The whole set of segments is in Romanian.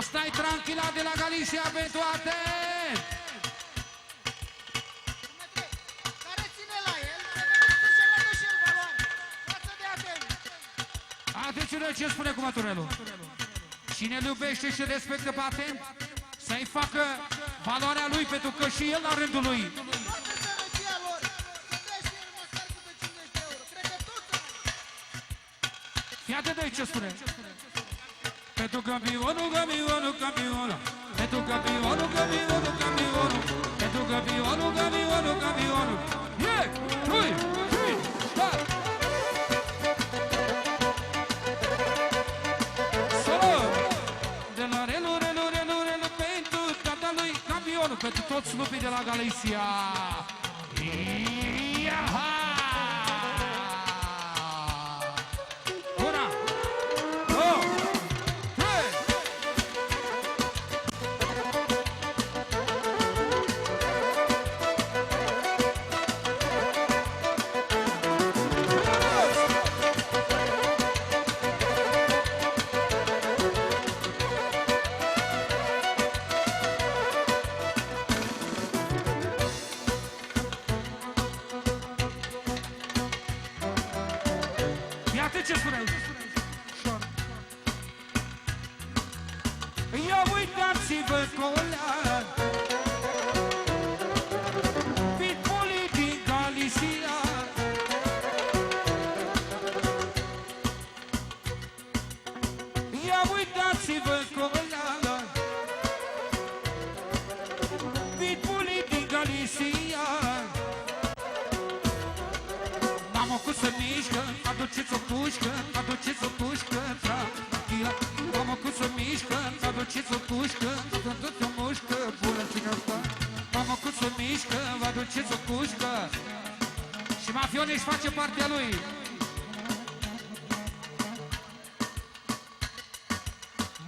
Asta e tranquila de la Galicia pentru Aten. Care ține la el, trebuie să redă și el valoare. Față de Aten. Atențiune, ce spune cuvântul? Cine îl iubește și respectă pe Aten, să-i facă valoarea lui, pentru că și el la rândul lui. Toată sărăcia lor, să dea și el măcar câte 50 de euro. Cred că tot. Fii atent de aici ce spune. Pentru campionul, campionul, campionul. Pentru campionul, campionul, campionul. Pentru campionul, campionul, campionul. Yeah! Ui! Ui! Start! Solo! De la relu, relu, relu, relu, pentru tatălui campionul, pentru toți lupii de la Galicia. Iaha! Una! Două! Trei! Iată ce spune. Ia uitați-vă colea, pitbulii din Galicia. Ia uitați-vă colea, pitbulii din Galicia. Mamă, cum se mișcă, aduceți o pușcă, aduceți o pușcă, tranquila. Mamă, cum se mișcă, aduceți o pușcă, aduceți o mușcă, bună țină asta. Mamă, cum se mișcă, aduceți o pușcă. Și Mafione își face partea lui.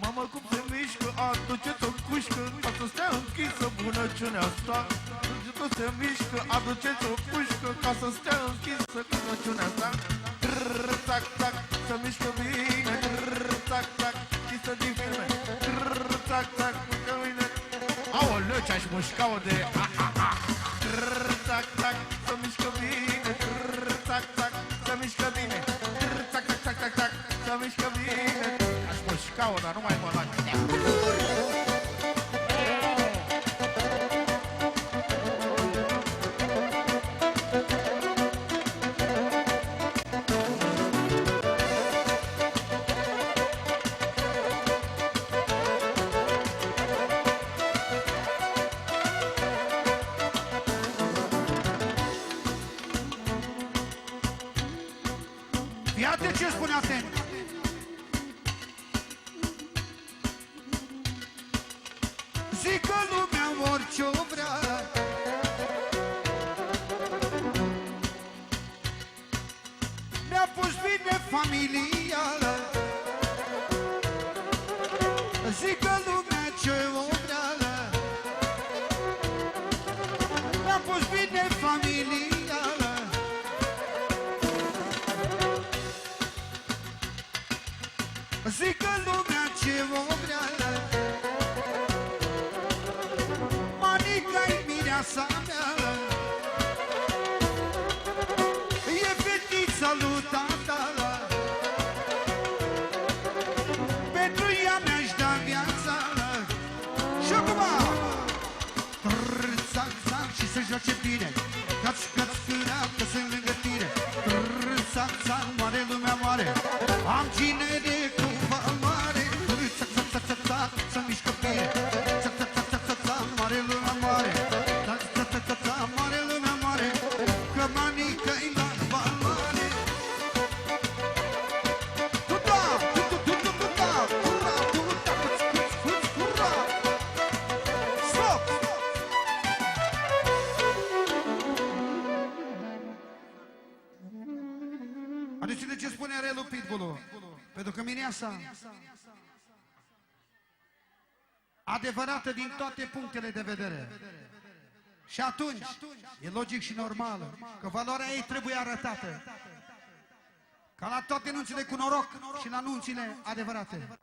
Mamă, cum se mișcă, aduceți o cușcă, ca să stea închisă bunăciunea asta. Cum se mișcă, aduceți o cușcă, ca să stea închisă bunăciunea asta. Trrr, tac, tac, să mișcă bine, trrr, tac, tac, chisă din filme. Trrr, tac, tac, mișcă bine. Aoleu, ce-aș mușca-o de a-a-a. Trrr, tac, tac, să mișcă bine, trrr, tac, tac, să mișcă bine. Trrr, tac, tac, tac, tac, tac, să mișcă bine. Aș mușca-o, dar nu mai mă lac. Iată ce spune Aten. Zic că lumea orice-o vrea, mi-a pus bine familia. Zic că lumea ce-o vrea, mi-a pus bine familia. Zic că lumea ce-o vrea, Manica-i mireasa mea, e fetița lui tata. Pentru ea mi-aș da viața. Și acum trrr-țac, țac, și se joace bine. Caț, caț, cârea, că sunt lângă tine. Trrr-țac, țac, mare lumea mare. Am cinere cu valoare. Trrr-țac, țac, țac, țac, țac, să mișcă bine. Țac, țac, țac, țac, țac, țac, mare lumea mare. Țac, țac, țac, țac, țac, mare lumea mare. Că Manica-i la valoare. Tuta, tutu, tutu, tuta, ura, tuta, ura. Stop! Aduceți ce spune Relu Pitbull-ul. Pentru că mireasa adevărată din toate punctele de vedere. Și atunci e logic și normal că valoarea ei trebuie arătată. Ca la toate nunțile cu noroc și la nunțile adevărate.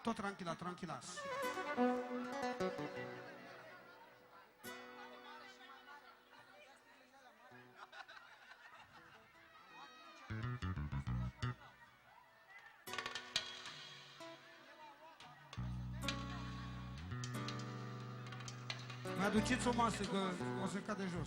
Tot tranquila, tranquilas. Mai aduceți o masă, că o să cade jos.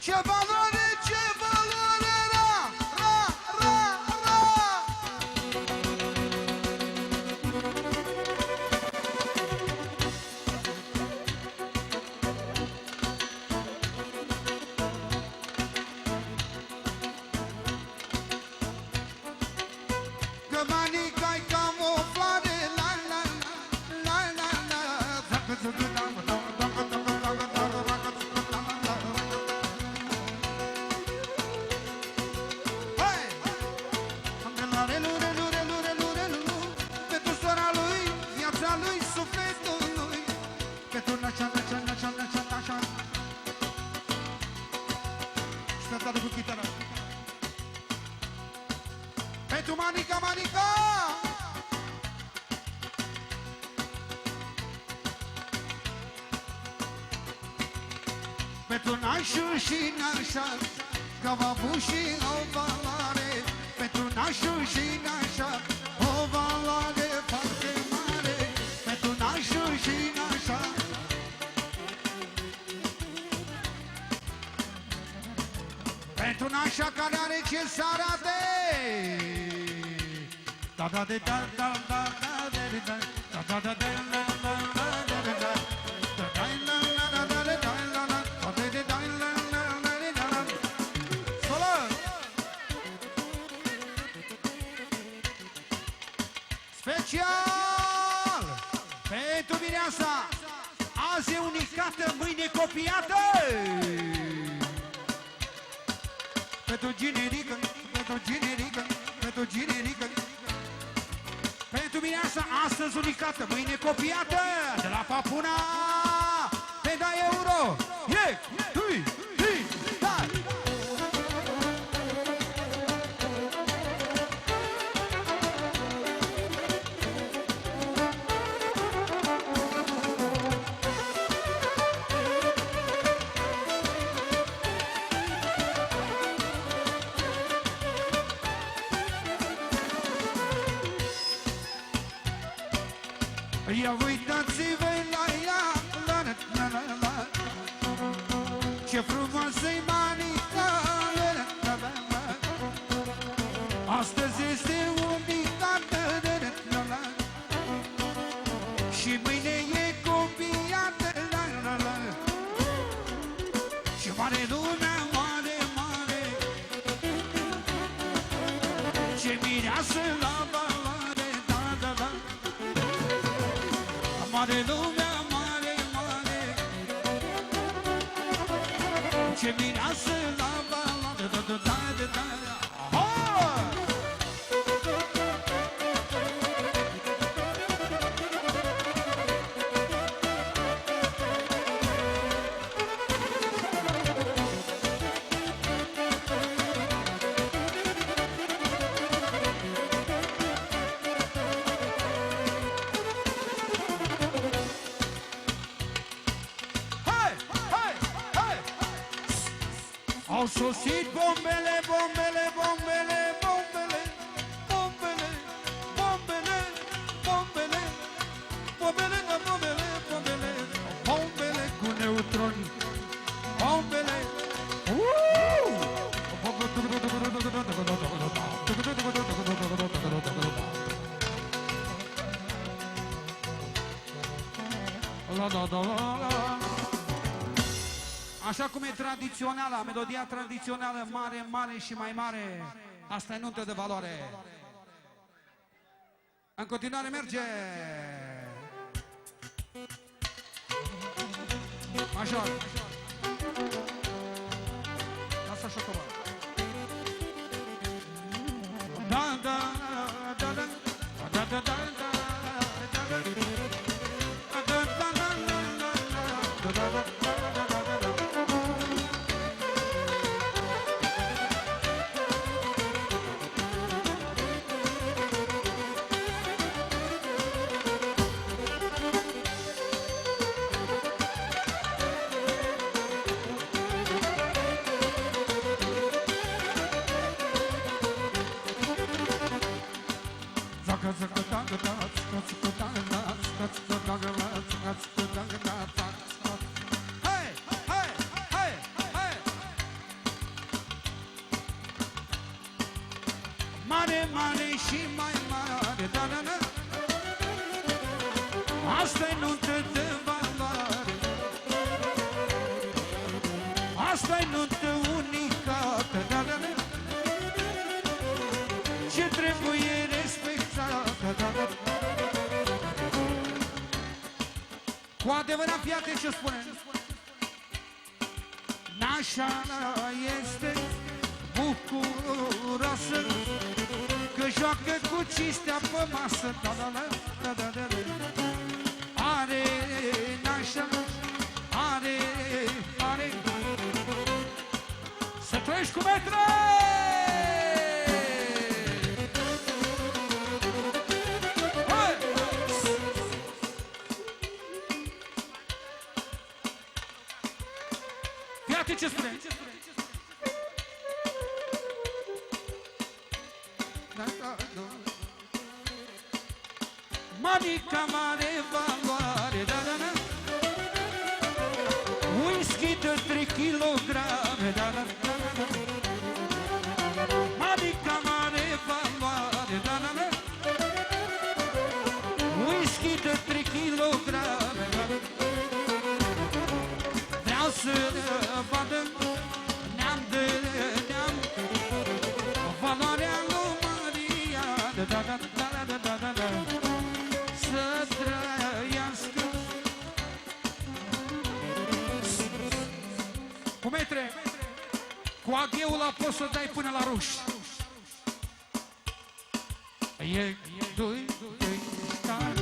Ce valoare, ra, ra, ra, ra. Că manica-i camuflare, la, la, la, la, la, la. Pentru Manica, Manica! Pentru nașul și nașa, că v-a avut și o valoare. Pentru nașul și nașa, o valoare foarte mare. Pentru nașul și nașa. Pentru nașa care are ce să arate. Da da da da da da da da da da da da special pentru mireasa, azi e unicată, mâine copiată. Pentru generică, pentru generică, pentru generică. Pentru mireasa, astăzi unicată, mâine copiată. De la Papuna, pe da euro. Ie, hui, hui, da. Ia uitați-vă la ea, la la la la la. Ce frumoasă-i Manica, la la la la la. Astăzi este unicată, la la la la. Și mâine e copiată, la la la. Și mare lumea, mare, mare. Ce mireasă la valoare, da, da, da. Mare lumea, mare, mare. Ce mireasă la balada, da, da, da, da, da. Au sosit bombele, bombele, bombele, bombele, bombele, bombele, bombele, bombele, bombele, bombele, bombele cu neutroni, bombele. Așa cum e tradițională, melodia tradițională, mare, mare și mai mare, asta e nuntă de valoare. În continuare merge. Major. Lasă așa cumva. Da, da, da, da, da, da, da, da. Mare, mare și mai mare, da, da, da. Asta-i nuntă de valoare. Asta-i nuntă unicată, da, da, da. Ce trebuie respectată, da, da. Cu adevărat, fii atent ce spune. Nașa este bucuroasă că joacă cu cinstea pe masă, da, da, da, da, da, da. Are nașa, are. Să trăiești cu metre! Fii atent ce spune. Manica mare valoare, da, da, da. Whisky de 3 kilograme, da, da, da, da. Manica mare valoare, da, da, da. Whisky de 3 kilograme, da, da. Vreau să vadă neam de neam valoarea lui Maria, da, da, da, da, da, da, da, da. Să trăiască. Cu metre, cu agheul la poți să dai până la ruși. E, doi, tare.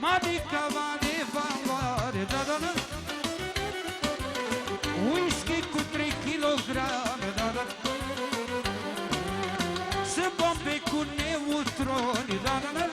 Manica mare valoare, da, da, da. Whisky cu 3 kilograme, da, da. Sunt bombe cu neutroni, da, da, da.